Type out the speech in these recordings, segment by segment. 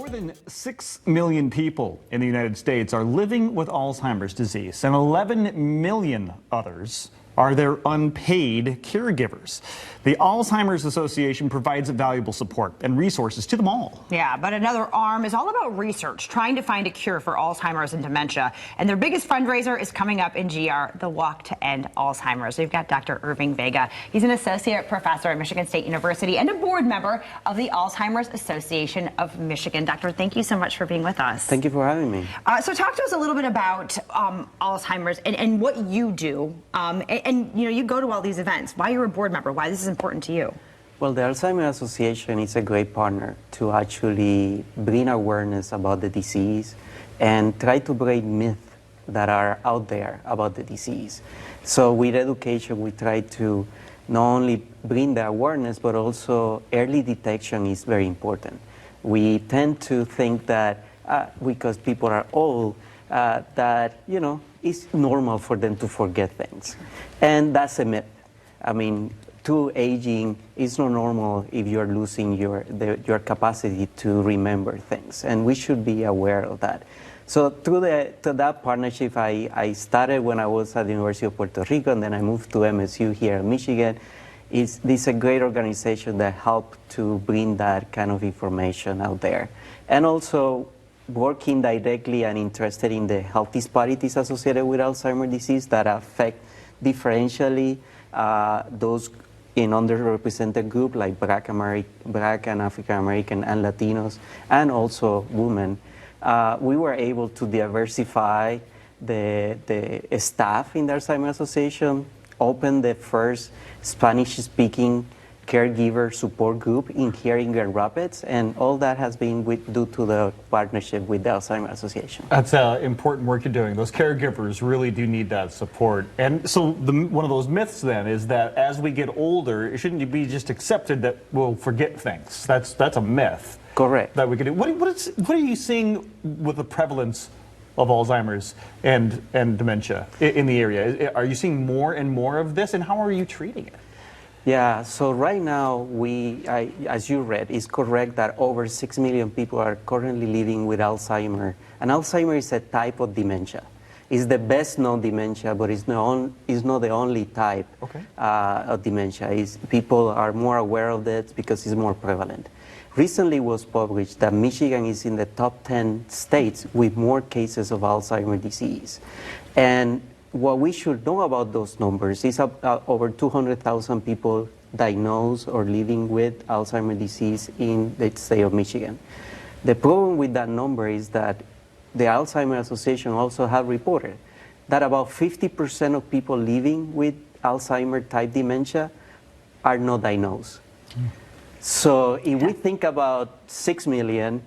More than 6 million people in the United States are living with Alzheimer's disease, and 11 million others are their unpaid caregivers. The Alzheimer's Association provides valuable support and resources to them all. Yeah, but another arm is all about research, trying to find a cure for Alzheimer's and dementia. And their biggest fundraiser is coming up in GR, the Walk to End Alzheimer's. We've got Dr. Irving Vega. He's an associate professor at Michigan State University and a board member of the Alzheimer's Association of Michigan. Doctor, thank you so much for being with us. Thank you for having me. So talk to us a little bit about Alzheimer's and what you do. And you know, you go to all these events. Why you're a board member? Why this is important to you? Well, the Alzheimer's Association is a great partner to actually bring awareness about the disease and try to break myths that are out there about the disease. So with education, we try to not only bring the awareness, but also early detection is very important. We tend to think that because people are old, that, you know, it's normal for them to forget things. And that's a myth. I mean, through aging, it's not normal if you're losing your capacity to remember things. And we should be aware of that. So through that partnership, I started when I was at the University of Puerto Rico, and then I moved to MSU here in Michigan. This is a great organization that helped to bring that kind of information out there. And also, working directly and interested in the health disparities associated with Alzheimer's disease that affect differentially those in underrepresented groups like Black and African American and Latinos, and also women. We were able to diversify the staff in the Alzheimer's Association, open the first Spanish-speaking caregiver support group here in Grand Rapids, and all that has been due to the partnership with the Alzheimer's Association. That's important work you're doing. Those caregivers really do need that support. And so one of those myths then is that as we get older, it shouldn't be just accepted that we'll forget things. That's a myth. Correct. That we could do. What are you seeing with the prevalence of Alzheimer's and dementia in the area? Are you seeing more and more of this, and how are you treating it? Yeah, so right now, as you read, it's correct that over 6 million people are currently living with Alzheimer. And Alzheimer is a type of dementia. It's the best known dementia, but it's not the only type of dementia. People are more aware of it because it's more prevalent. Recently it was published that Michigan is in the top 10 states with more cases of Alzheimer's disease. And what we should know about those numbers is over 200,000 people diagnosed or living with Alzheimer's disease in the state of Michigan. The problem with that number is that the Alzheimer's Association also have reported that about 50% of people living with Alzheimer's type dementia are not diagnosed. So if we think about 6 million,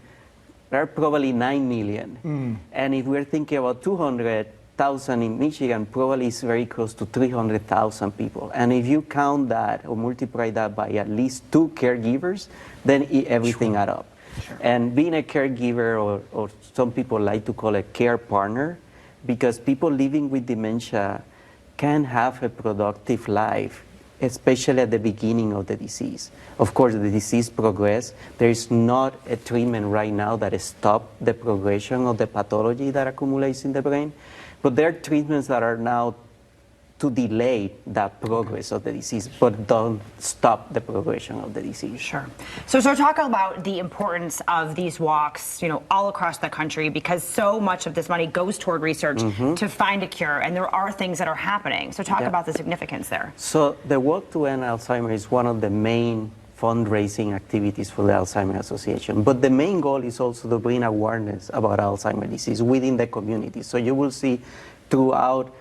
there are probably 9 million. And if we're thinking about 200,000 in Michigan, probably it's very close to 300,000 people. And if you count that or multiply that by at least 2 caregivers, then everything adds up. Sure. And being a caregiver, or some people like to call it care partner, because people living with dementia can have a productive life, especially at the beginning of the disease. Of course, the disease progresses. There is not a treatment right now that stops the progression of the pathology that accumulates in the brain. But there are treatments that are now to delay that progress of the disease, but don't stop the progression of the disease. Sure. So talk about the importance of these walks, you know, all across the country, because so much of this money goes toward research to find a cure, and there are things that are happening. So talk about the significance there. So the Walk to End Alzheimer is one of the main fundraising activities for the Alzheimer's Association. But the main goal is also to bring awareness about Alzheimer's disease within the community. So you will see throughout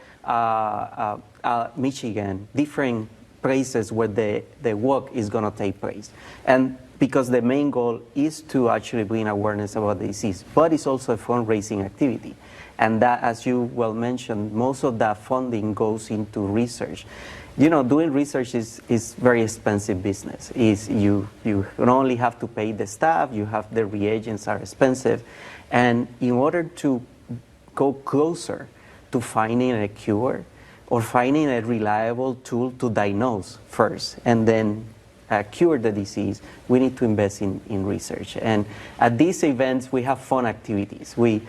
Michigan different places where the walk is going to take place. And because the main goal is to actually bring awareness about the disease, but it's also a fundraising activity. And that, as you well mentioned, most of that funding goes into research. You know, doing research is very expensive business. You not only have to pay the staff, you have the reagents are expensive. And in order to go closer to finding a cure or finding a reliable tool to diagnose first and then cure the disease, we need to invest in research. And at these events, we have fun activities. We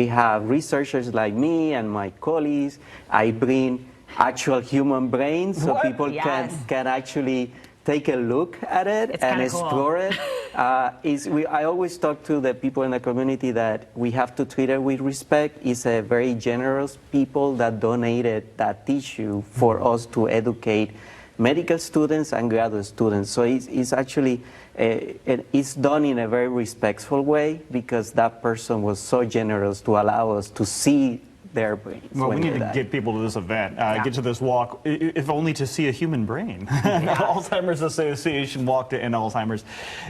have researchers like me and my colleagues. I bring actual human brains so people Yes. can actually take a look at it It's and kinda cool. explore it. I always talk to the people in the community that we have to treat it with respect. It's a very generous people that donated that tissue for us to educate medical students and graduate students. So it's actually, it's done in a very respectful way because that person was so generous to allow us to see their brains. Well, we when need they to die. get people to this event, get to this walk, if only to see a human brain. The Alzheimer's Association Walk to End Alzheimer's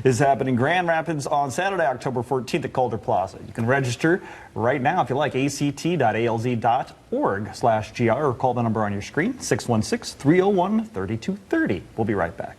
is happening in Grand Rapids on Saturday, October 14th at Calder Plaza. You can register right now if you like, act.alz.org/GR, or call the number on your screen, 616-301-3230. We'll be right back.